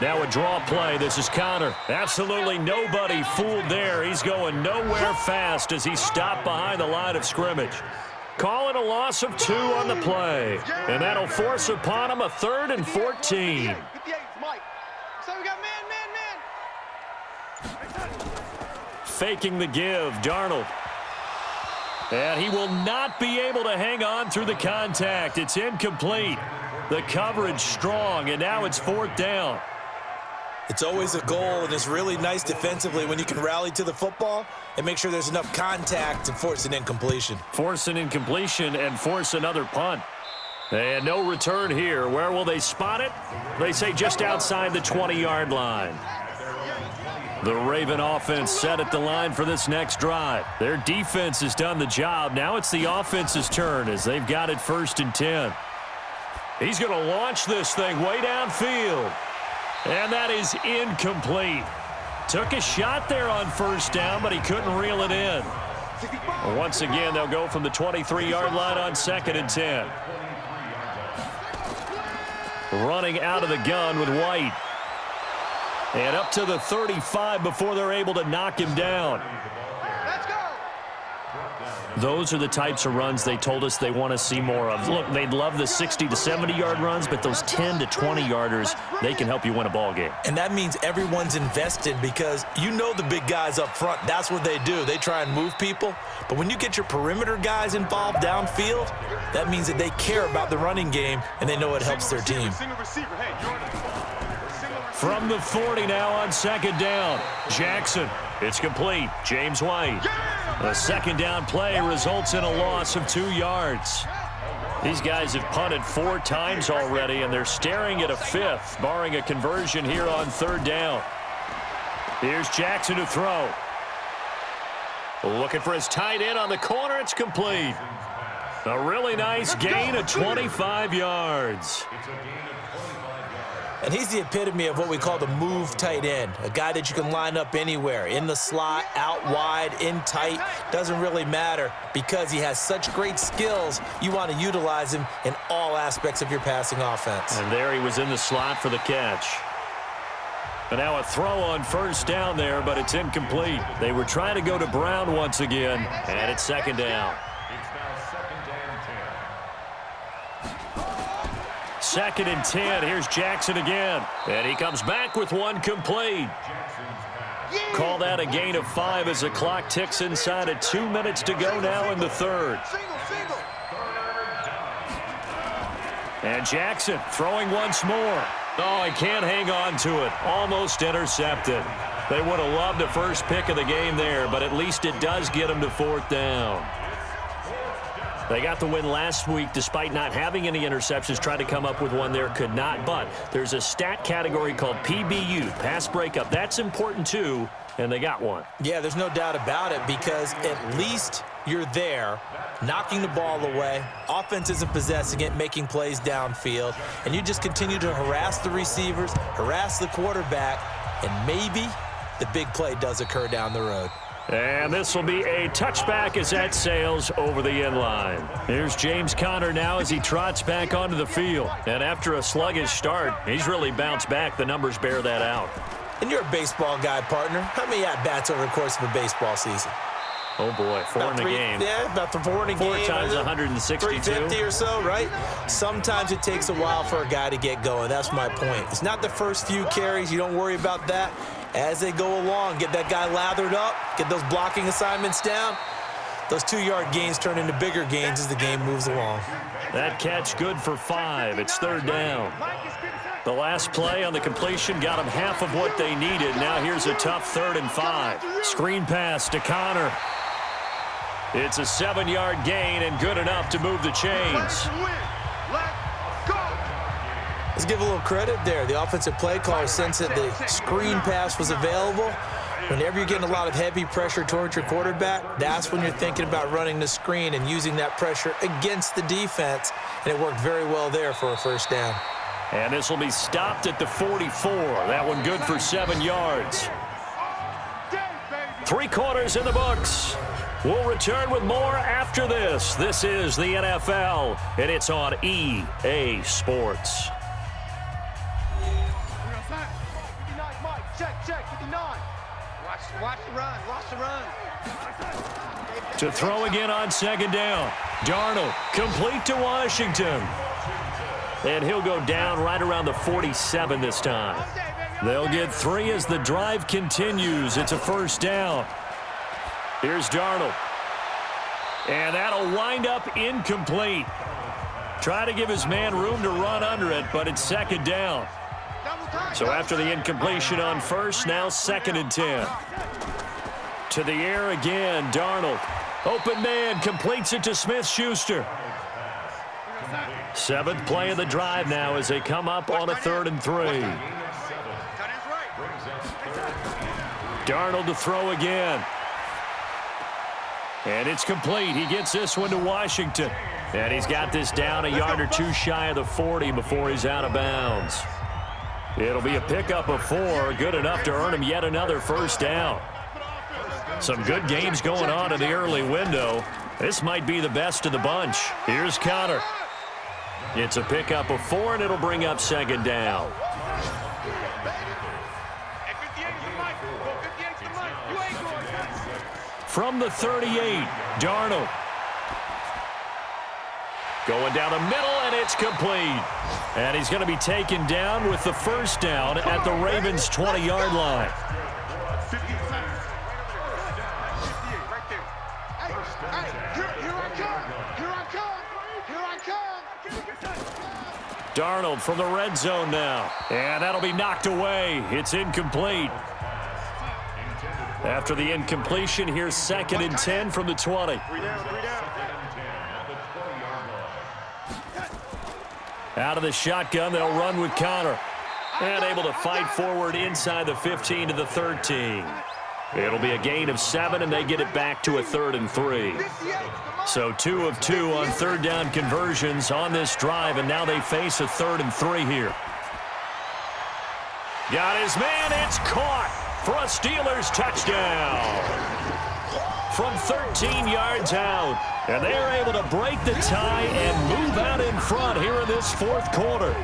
S2: Now a draw play. This is Connor. Absolutely nobody fooled there. He's going nowhere fast as he stopped behind the line of scrimmage. Call it a loss of 2 on the play. And that'll force upon him a 3rd and 14. Faking the give, Darnold. And he will not be able to hang on through the contact. It's incomplete. The coverage strong, and now it's 4th down.
S3: It's always a goal, and it's really nice defensively when you can rally to the football and make sure there's enough contact to force an incompletion.
S2: Force an incompletion and force another punt. And no return here. Where will they spot it? They say just outside the 20-yard line. The Raven offense set at the line for this next drive. Their defense has done the job. Now it's the offense's turn as they've got it 1st and 10. He's going to launch this thing way downfield. And that is incomplete. Took a shot there on 1st down, but he couldn't reel it in. Once again, they'll go from the 23-yard line on 2nd and 10. Running out of the gun with White. And up to the 35 before they're able to knock him down. Those are the types of runs they told us they want to see more of. Look, they'd love the 60 to 70-yard runs, but those 10 to 20-yarders, they can help you win a ball game.
S3: And that means everyone's invested, because you know the big guys up front, that's what they do. They try and move people. But when you get your perimeter guys involved downfield, that means that they care about the running game and they know it helps their team.
S2: From the 40 now on 2nd down. Jackson. It's complete. James White. A 2nd down play results in a loss of 2 yards. These guys have punted 4 times already, and they're staring at a 5th, barring a conversion here on 3rd down. Here's Jackson to throw. Looking for his tight end on the corner. It's complete. A really nice gain of 25 yards.
S3: And he's the epitome of what we call the move tight end, a guy that you can line up anywhere, in the slot, out wide, in tight, doesn't really matter, because he has such great skills. You want to utilize him in all aspects of your passing offense.
S2: And there he was in the slot for the catch. And now a throw on 1st down there, but it's incomplete. They were trying to go to Brown once again, and it's 2nd down. 2nd and 10. Here's Jackson again. And he comes back with one complete. Call that a gain of 5 as the clock ticks inside of 2 minutes to go now in the 3rd. And Jackson throwing once more. Oh, he can't hang on to it. Almost intercepted. They would have loved the first pick of the game there, but at least it does get them to 4th down. They got the win last week despite not having any interceptions. Tried to come up with one there, could not. But there's a stat category called PBU, pass breakup. That's important too, and they got one.
S3: Yeah, there's no doubt about it, because at least you're there, knocking the ball away. Offense isn't possessing it, making plays downfield. And you just continue to harass the receivers, harass the quarterback, and maybe the big play does occur down the road.
S2: And this will be a touchback as that sails over the end line. Here's James Conner now as he trots back onto the field. And after a sluggish start, he's really bounced back. The numbers bear that out.
S3: And you're a baseball guy, partner. How many at-bats over the course of a baseball season?
S2: Oh, boy, 4 in a game.
S3: Yeah, about 4 in a game.
S2: 4 times 162.
S3: 350 or so, right? Sometimes it takes a while for a guy to get going. That's my point. It's not the first few carries. You don't worry about that. As they go along, get that guy lathered up, get those blocking assignments down. those 2-yard gains turn into bigger gains as the game moves along.
S2: That catch good for 5. It's 3rd down. The last play on the completion got them half of what they needed. Now here's a tough 3rd and 5. Screen pass to Connor. It's a 7-yard gain and good enough to move the chains.
S3: Let's give a little credit there. The offensive play caller sensed that the screen pass was available. Whenever you're getting a lot of heavy pressure towards your quarterback, that's when you're thinking about running the screen and using that pressure against the defense. And it worked very well there for a 1st down.
S2: And this will be stopped at the 44. That one good for 7 yards. 3 quarters in the books. We'll return with more after this. This is the NFL, and it's on EA Sports.
S5: Check, 59. Watch the run.
S2: To throw again on 2nd down. Darnold, complete to Washington. And he'll go down right around the 47 this time. They'll get 3 as the drive continues. It's a 1st down. Here's Darnold. And that'll wind up incomplete. Try to give his man room to run under it, but it's 2nd down. So after the incompletion on 1st, now 2nd and 10. To the air again, Darnold. Open man, completes it to Smith-Schuster. 7th play of the drive now as they come up on a 3rd and 3. Darnold to throw again. And it's complete. He gets this one to Washington. And he's got this down a yard or 2 shy of the 40 before he's out of bounds. It'll be a pickup of 4, good enough to earn him yet another 1st down. Some good games going on in the early window. This might be the best of the bunch. Here's Connor. It's a pickup of 4, and it'll bring up 2nd down. From the 38, Darnold. Going down the middle, and it's complete. And he's going to be taken down with the 1st down at the Ravens' 20-yard line. Darnold from the red zone now. And that'll be knocked away. It's incomplete. After the incompletion, here's 2nd and 10 from the 20. Out of the shotgun, they'll run with Connor. And able to fight forward inside the 15 to the 13. It'll be a gain of 7, and they get it back to a 3rd and 3. So 2 of 2 on 3rd down conversions on this drive, and now they face a 3rd and 3 here. Got his man, it's caught for a Steelers touchdown. From 13 yards out, and they're able to break the tie and move out in front here in this 4th quarter.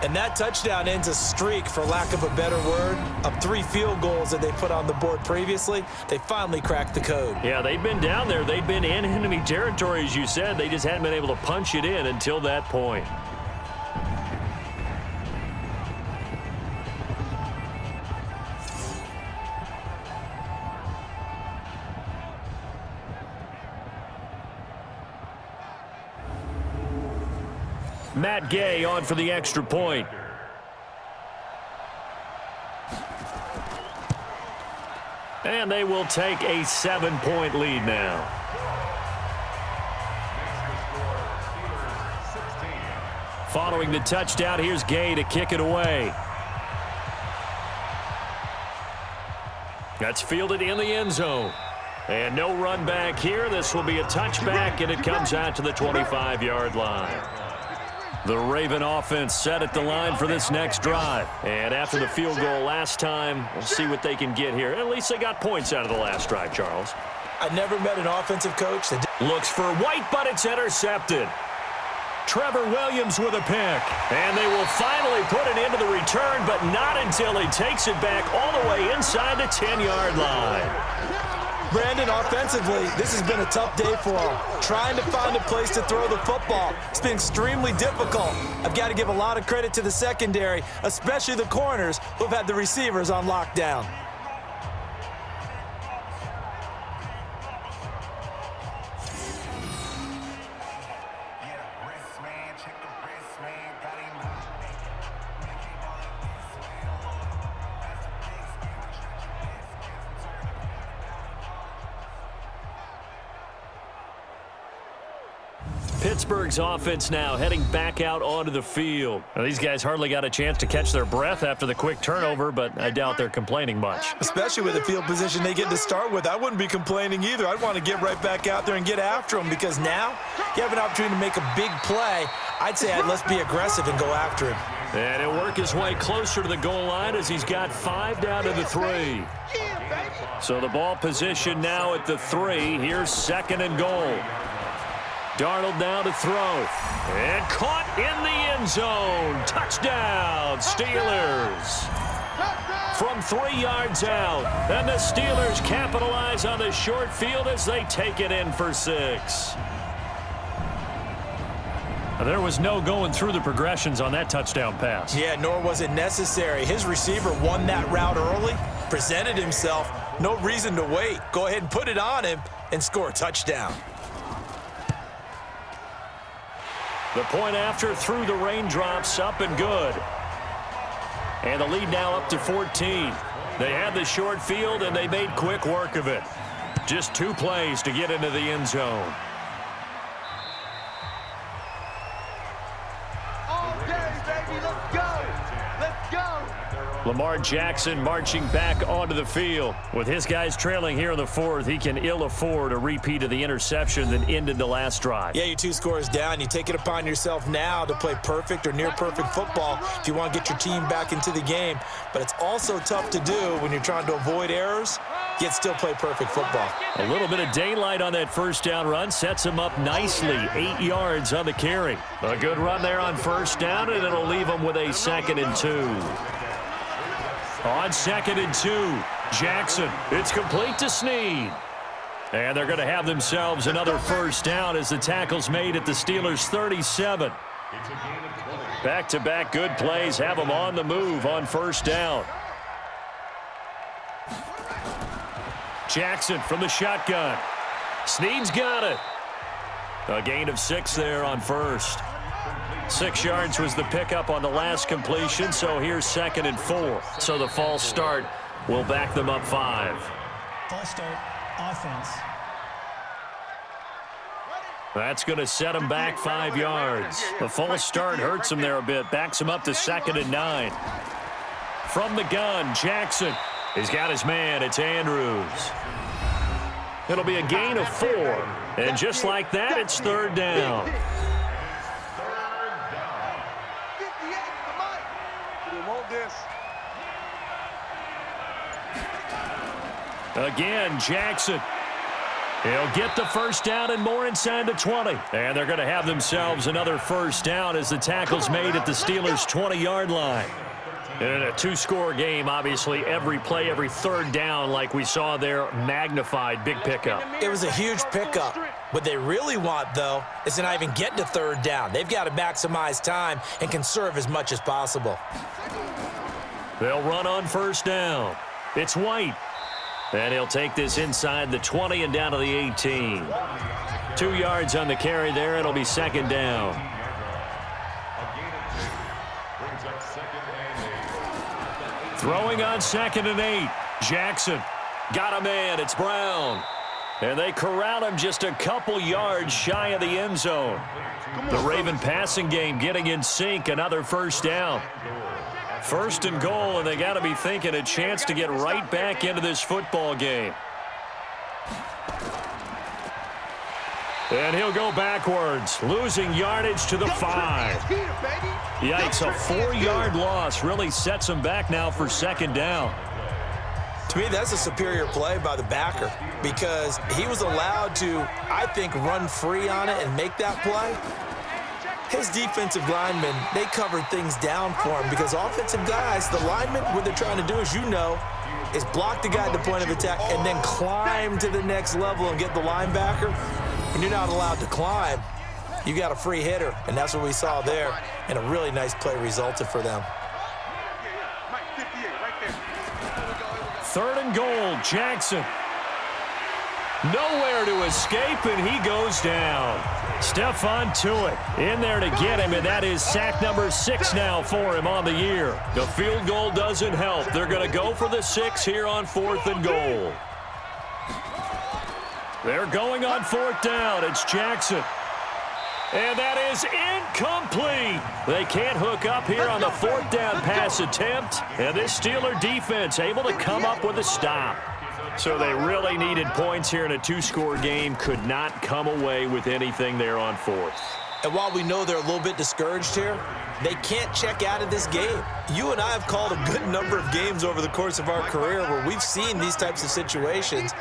S3: And that touchdown ends a streak, for lack of a better word, of 3 field goals that they put on the board previously. They finally cracked the code.
S2: Yeah, they've been down there. They've been in enemy territory, as you said. They just hadn't been able to punch it in until that point. Matt Gay on for the extra point. And they will take a 7-point lead now. Following the touchdown, here's Gay to kick it away. That's fielded in the end zone. And no run back here. This will be a touchback, and it comes out to the 25-yard line. The Raven offense set at the line for this next drive. And after the field goal last time, we'll see what they can get here. At least they got points out of the last drive, Charles.
S3: I never met an offensive coach that
S2: looks for White, but it's intercepted. Trevor Williams with a pick. And they will finally put it into the return, but not until he takes it back all the way inside the 10-yard line.
S3: Brandon, offensively, this has been a tough day for him. Trying to find a place to throw the football. It's been extremely difficult. I've got to give a lot of credit to the secondary, especially the corners who've had the receivers on lockdown.
S2: Pittsburgh's offense now heading back out onto the field. Now, these guys hardly got a chance to catch their breath after the quick turnover, but I doubt they're complaining much.
S3: Especially with the field position they get to start with. I wouldn't be complaining either. I'd want to get right back out there and get after them, because now you have an opportunity to make a big play. I'd say let's be aggressive and go after him.
S2: And he'll work his way closer to the goal line as he's got 5 down to the 3. So the ball position now at the 3. Here's 2nd and goal. Darnold now to throw. And caught in the end zone. Touchdown, Steelers. From 3 yards out. And the Steelers capitalize on the short field as they take it in for 6. There was no going through the progressions on that touchdown pass.
S3: Yeah, nor was it necessary. His receiver won that route early, presented himself. No reason to wait. Go ahead and put it on him and score a touchdown.
S2: The point after through the raindrops, up and good. And the lead now up to 14. They had the short field, and they made quick work of it. Just 2 plays to get into the end zone. Lamar Jackson marching back onto the field. With his guys trailing here in the 4th, he can ill afford a repeat of the interception that ended the last drive.
S3: Yeah, you're 2 scores down. You take it upon yourself now to play perfect or near perfect football if you want to get your team back into the game. But it's also tough to do when you're trying to avoid errors, yet still play perfect football.
S2: A little bit of daylight on that first down run sets him up nicely. 8 yards on the carry. A good run there on first down, and it'll leave him with a 2nd and 2. On 2nd and 2, Jackson. It's complete to Snead. And they're going to have themselves another first down as the tackle's made at the Steelers' 37. Back-to-back good plays have them on the move on first down. Jackson from the shotgun. Snead's got it. A gain of 6 there on first. 6 yards was the pickup on the last completion, so here's 2nd and 4. So the false start will back them up 5.
S6: False start, offense.
S2: That's going to set them back 5 yards. The false start hurts them there a bit, backs them up to 2nd and 9. From the gun, Jackson. He's got his man. It's Andrews. It'll be a gain of 4. And just like that, it's 3rd down. Again, Jackson. He'll get the first down and more inside the 20. And they're going to have themselves another first down as the tackle's made at the Steelers' 20-yard line. In a 2-score game, obviously, every play, every 3rd down, like we saw there, magnified, big pickup.
S3: It was a huge pickup. What they really want, though, is to not even get to 3rd down. They've got to maximize time and conserve as much as possible.
S2: They'll run on first down. It's White. And he'll take this inside the 20 and down to the 18. 2 yards on the carry there. It'll be 2nd down. Throwing on 2nd and 8. Jackson got a man. It's Brown. And they corral him just a couple yards shy of the end zone. The Raven passing game getting in sync. Another first down. 1st and goal, and they got to be thinking a chance to get right back into this football game. And he'll go backwards, losing yardage to the 5. Yikes, a 4-yard loss really sets him back now for 2nd down.
S3: To me, that's a superior play by the backer because he was allowed to, I think, run free on it and make that play. His defensive linemen, they covered things down for him because offensive guys, the linemen, what they're trying to do, as you know, is block the guy at the point of attack and then climb to the next level and get the linebacker. When you're not allowed to climb, you got a free hitter, and that's what we saw there, and a really nice play resulted for them.
S2: 3rd and goal, Jackson. Nowhere to escape, and he goes down. Stephon Tuitt in there to get him, and that is sack number 6 now for him on the year. The field goal doesn't help. They're going to go for the 6 here on 4th and goal. They're going on 4th down. It's Jackson. And that is incomplete. They can't hook up here on the fourth down pass attempt. And this Steeler defense able to come up with a stop. So they really needed points here in a two-score game. Could not come away with anything there on fourth.
S3: And while we know they're a little bit discouraged here, they can't check out of this game. You and I have called a good number of games over the course of our career where we've seen these types of situations.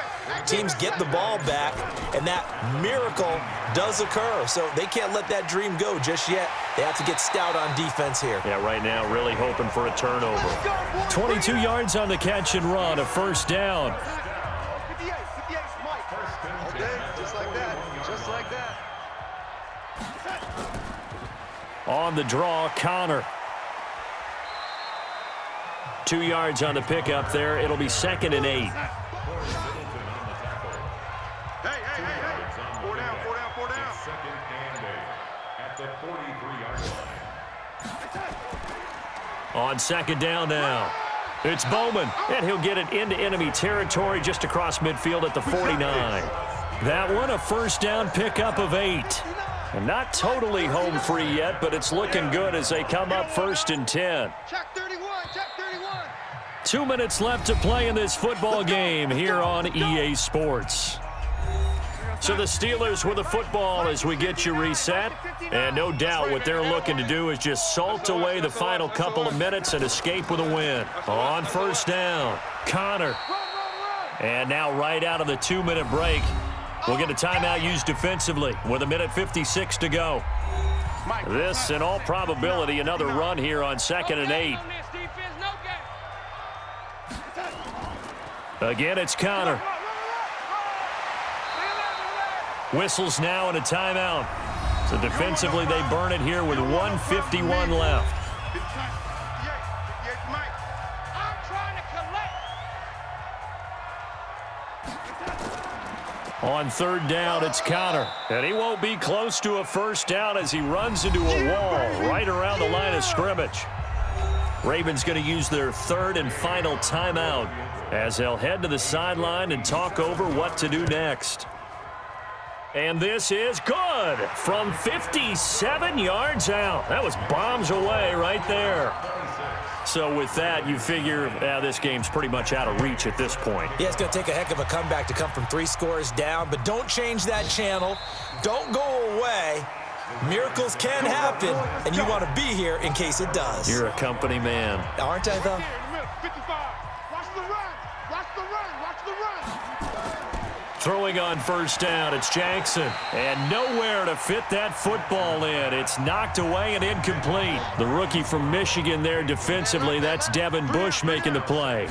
S3: Teams get the ball back, and that miracle does occur. So they can't let that dream go just yet. They have to get stout on defense here.
S2: Yeah, right now really hoping for a turnover. 22 yards on the catch and run, a first down.
S4: 58, Mike. Okay, just like that, just like that.
S2: On the draw, Connor. 2 yards on the pickup there. It'll be 2nd and 8.
S4: Hey. 4 down.
S7: Second and 8 at the 43-yard line.
S2: On 2nd down now. It's Bowman, and he'll get it into enemy territory just across midfield at the 49. That one, a first down pickup of 8. And not totally home free yet, but it's looking good as they come up 1st and 10.
S4: Check 31.
S2: 2 minutes left to play in this football game here on EA Sports. So the Steelers with the football as we get you reset. And no doubt what they're looking to do is just salt away the final couple of minutes and escape with a win. On first down, Connor. And now right out of the 2-minute break, we'll get a timeout used defensively with 1:56 to go. This, in all probability, another run here on 2nd and 8. Again, it's Connor. Whistles now and a timeout. So defensively, they burn it here with 1:51 left. On 3rd down, it's Connor. And he won't be close to a first down as he runs into a wall right around the line of scrimmage. Ravens going to use their 3rd and final timeout as they'll head to the sideline and talk over what to do next. And this is good from 57 yards out. That was bombs away right there. So with that, you figure this game's pretty much out of reach at this point.
S3: Yeah, it's going to take a heck of a comeback to come from 3 scores down, but don't change that channel. Don't go away. Miracles can happen, and you want to be here in case it does.
S2: You're a company man.
S3: Aren't I, though?
S4: 55. Watch the run.
S2: Throwing on first down, it's Jackson. And nowhere to fit that football in. It's knocked away and incomplete. The rookie from Michigan there defensively, that's Devin Bush making the play.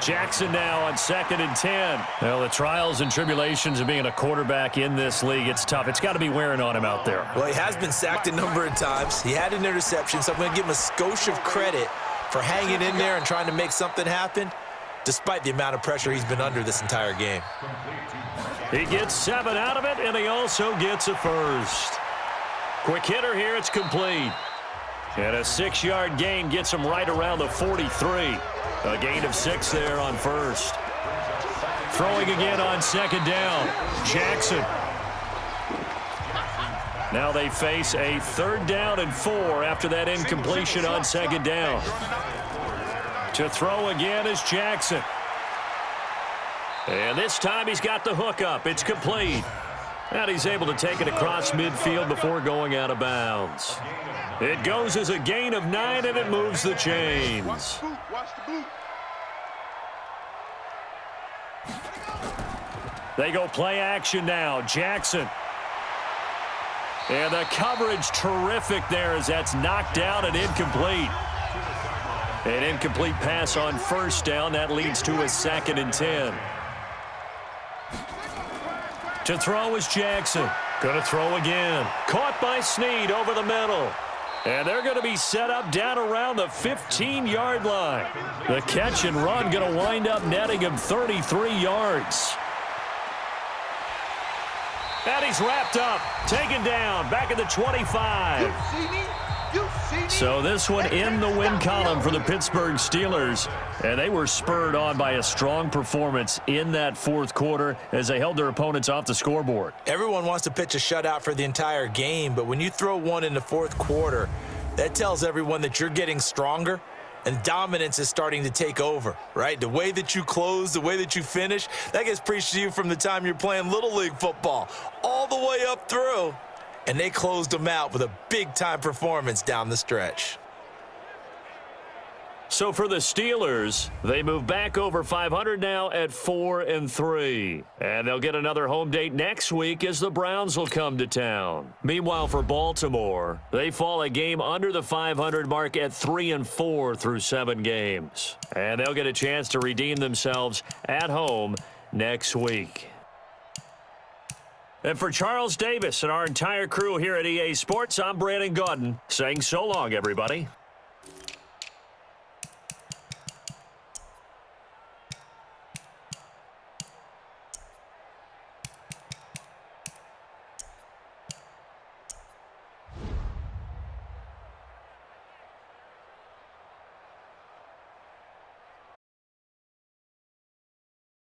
S2: Jackson now on 2nd and 10. Well, the trials and tribulations of being a quarterback in this league, it's tough. It's got to be wearing on him out there.
S3: Well, he has been sacked a number of times. He had an interception, so I'm going to give him a skosh of credit for hanging in there and trying to make something happen, despite the amount of pressure he's been under this entire game.
S2: He gets 7 out of it, and he also gets a first. Quick hitter here, it's complete. And a 6-yard gain gets him right around the 43. A gain of 6 there on first. Throwing again on 2nd down. Jackson. Now they face a 3rd down and 4 after that incompletion on 2nd down. To throw again is Jackson. And this time he's got the hookup. It's complete. And he's able to take it across midfield before going out of bounds. It goes as a gain of 9, and it moves the chains.
S4: Watch the boot.
S2: They go play action now. Jackson. And the coverage terrific there as that's knocked down and incomplete. An incomplete pass on first down. That leads to a 2nd and 10. To throw is Jackson. Going to throw again. Caught by Snead over the middle. And they're going to be set up down around the 15-yard line. The catch and run going to wind up netting him 33 yards. And he's wrapped up, taken down, back at the 25. So this one in the win column for the Pittsburgh Steelers. And they were spurred on by a strong performance in that fourth quarter as they held their opponents off the scoreboard.
S3: Everyone wants to pitch a shutout for the entire game, but when you throw one in the fourth quarter, that tells everyone that you're getting stronger and dominance is starting to take over, right? The way that you close, the way that you finish, that gets preached to you from the time you're playing Little League football all the way up through. And they closed them out with a big-time performance down the stretch.
S2: So for the Steelers, they move back over 500 now at 4-3. And they'll get another home date next week as the Browns will come to town. Meanwhile, for Baltimore, they fall a game under the 500 mark at 3-4 through 7 games. And they'll get a chance to redeem themselves at home next week. And for Charles Davis and our entire crew here at EA Sports, I'm Brandon Gaudin saying so long, everybody.